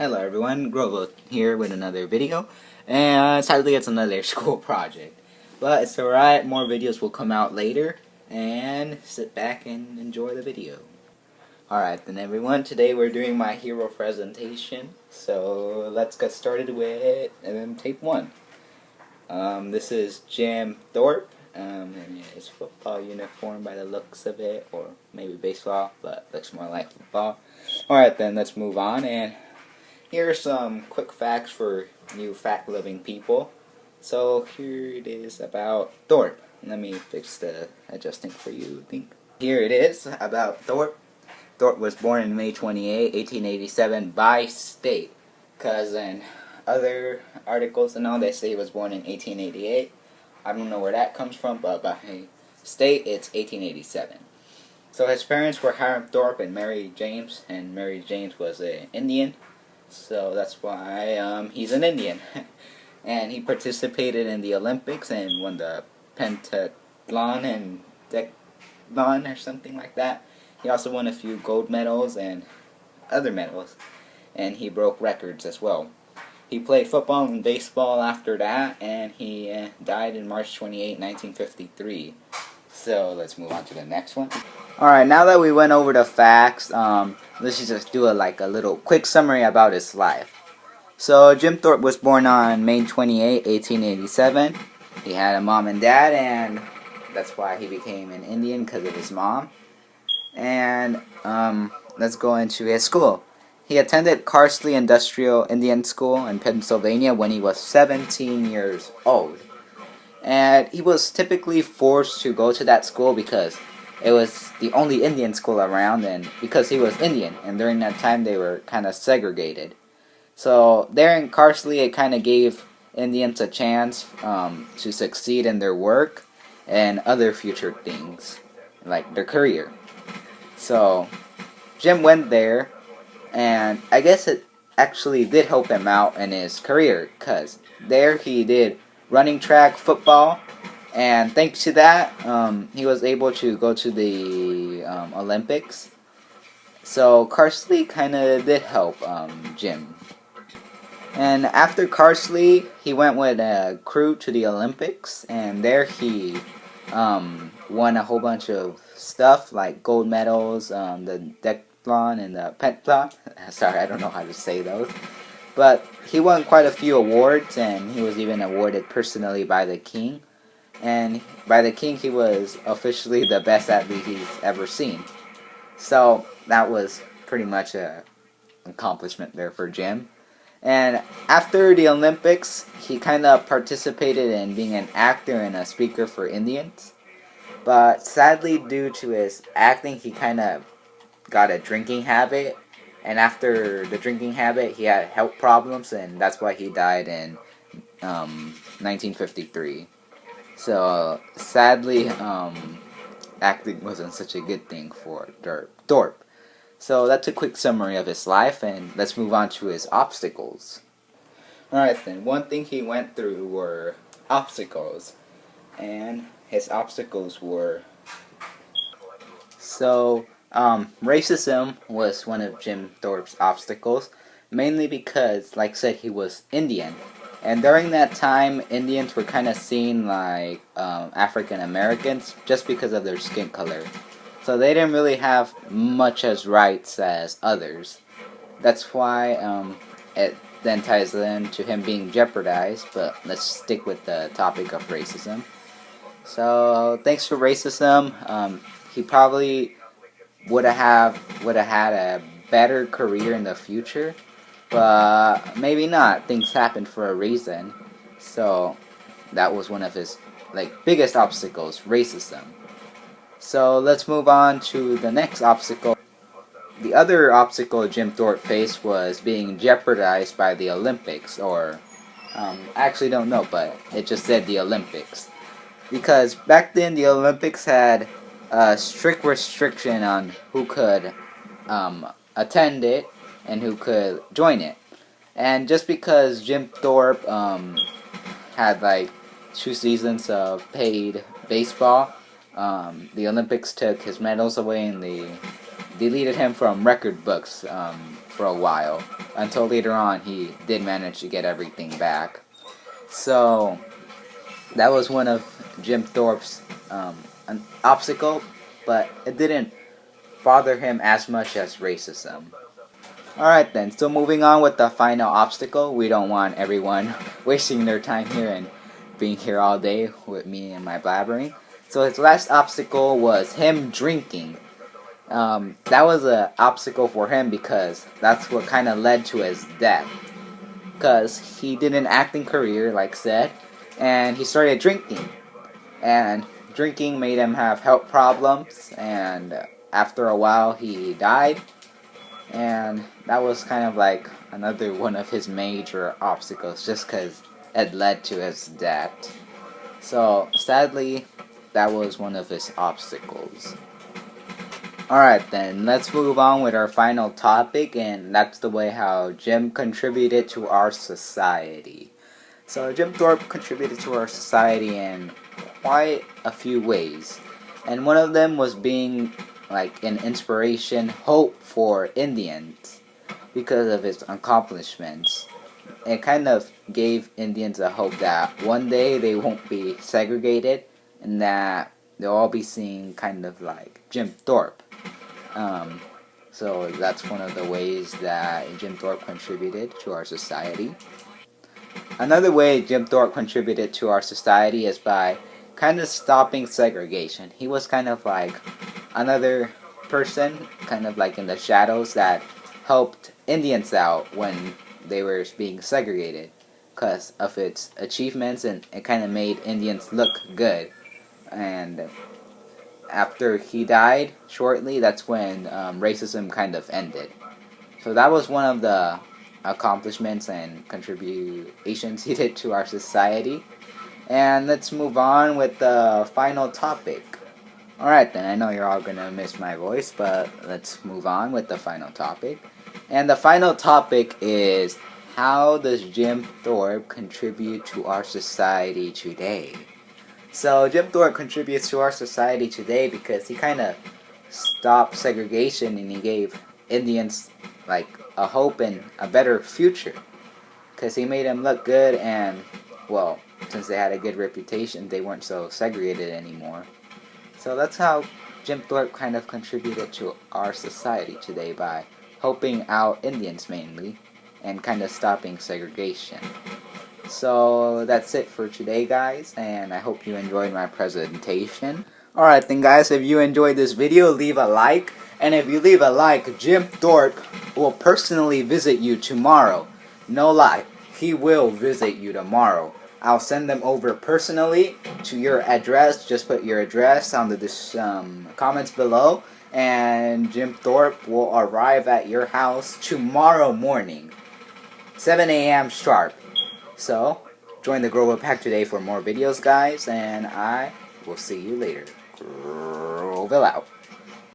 Hello everyone, Grovo here with another video, and sadly it's another school project, but it's alright, more videos will come out later, and sit back and enjoy the video. Alright then everyone, today we're doing my hero presentation, so let's get started with tape 1. This is Jim Thorpe, in his football uniform by the looks of it, or maybe baseball, but looks more like football. Alright then, let's move on, and here are some quick facts for you fact-loving people. So here it is about Thorpe. Let me fix the adjusting for you, I think. Here it is about Thorpe. Thorpe was born on May 28, 1887 by state. Because in other articles and all, they say he was born in 1888. I don't know where that comes from, but by state, it's 1887. So his parents were Hiram Thorpe and Mary James, and Mary James was an Indian. So that's why he's an Indian. And he participated in the Olympics and won the pentathlon and decathlon or something like that. He also won a few gold medals and other medals. And he broke records as well. He played football and baseball after that, and he died in March 28, 1953. So let's move on to the next one. Alright, now that we went over the facts, let's just do a little quick summary about his life. So Jim Thorpe was born on May 28, 1887. He had a mom and dad, and that's why he became an Indian, because of his mom. And let's go into his school. He attended Carsley Industrial Indian School in Pennsylvania when he was 17 years old. And he was typically forced to go to that school because it was the only Indian school around, and because he was Indian, and during that time they were kind of segregated. So there in Carsley, it kind of gave Indians a chance to succeed in their work and other future things, like their career. So Jim went there, and I guess it actually did help him out in his career, because there he did running track, football, and thanks to that, he was able to go to the Olympics. So Carsley kind of did help Jim. And after Carsley, he went with a crew to the Olympics, and there he won a whole bunch of stuff like gold medals, the decathlon and the pentathlon. Sorry, I don't know how to say those. But he won quite a few awards, and he was even awarded personally by the king. And by the king, he was officially the best athlete he's ever seen. So that was pretty much an accomplishment there for Jim. And after the Olympics, he kind of participated in being an actor and a speaker for Indians. But sadly, due to his acting, he kind of got a drinking habit. And after the drinking habit, he had health problems, and that's why he died in 1953. So sadly, acting wasn't such a good thing for Thorpe. So that's a quick summary of his life, and let's move on to his obstacles. Alright then, one thing he went through were obstacles, and his obstacles were... racism was one of Jim Thorpe's obstacles, mainly because, like I said, he was Indian. And during that time, Indians were kind of seen like African Americans just because of their skin color. So they didn't really have much as rights as others. That's why it then ties into him being jeopardized, but let's stick with the topic of racism. So thanks to racism, he probably would have had a better career in the future, but maybe not. Things happened for a reason. So that was one of his biggest obstacles, racism. So let's move on to the next obstacle. The other obstacle Jim Thorpe faced was being jeopardized by the Olympics, or I actually don't know, but it just said the Olympics. Because back then the Olympics had a strict restriction on who could attend it and who could join it. And just because Jim Thorpe had 2 seasons of paid baseball, the Olympics took his medals away and deleted him from record books for a while, until later on he did manage to get everything back. So that was one of Jim Thorpe's an obstacle, but it didn't bother him as much as racism. Alright then, so moving on with the final obstacle. We don't want everyone wasting their time here and being here all day with me and my blabbering. So his last obstacle was him drinking. That was an obstacle for him because that's what kind of led to his death. Because he did an acting career, like said, and he started drinking. And drinking made him have health problems, and after a while he died. And that was kind of like another one of his major obstacles, just because it led to his death. So sadly, that was one of his obstacles. Alright then, let's move on with our final topic, and that's the way how Jim contributed to our society. So Jim Thorpe contributed to our society in quite a few ways. And one of them was being like an inspiration, hope for Indians because of his accomplishments. It kind of gave Indians a hope that one day they won't be segregated and that they'll all be seeing kind of like Jim Thorpe. So that's one of the ways that Jim Thorpe contributed to our society. Another way Jim Thorpe contributed to our society is by kind of stopping segregation. He was kind of like another person, kind of like in the shadows, that helped Indians out when they were being segregated because of its achievements, and it kind of made Indians look good. And after he died shortly, that's when racism kind of ended. So that was one of the accomplishments and contributions he did to our society. And let's move on with the final topic. Alright then, I know you're all gonna miss my voice, but let's move on with the final topic. And the final topic is, how does Jim Thorpe contribute to our society today? So Jim Thorpe contributes to our society today because he kind of stopped segregation and he gave Indians like a hope and a better future. Because he made them look good, and well, since they had a good reputation, they weren't so segregated anymore. So that's how Jim Thorpe kind of contributed to our society today, by helping out Indians mainly and kind of stopping segregation. So that's it for today, guys, and I hope you enjoyed my presentation. Alright then, guys, if you enjoyed this video, leave a like, and if you leave a like, Jim Thorpe will personally visit you tomorrow. No lie, he will visit you tomorrow. I'll send them over personally to your address. Just put your address on the comments below, and Jim Thorpe will arrive at your house tomorrow morning, 7 a.m. sharp. So, join the Grover Pack today for more videos, guys, and I will see you later. Groville out.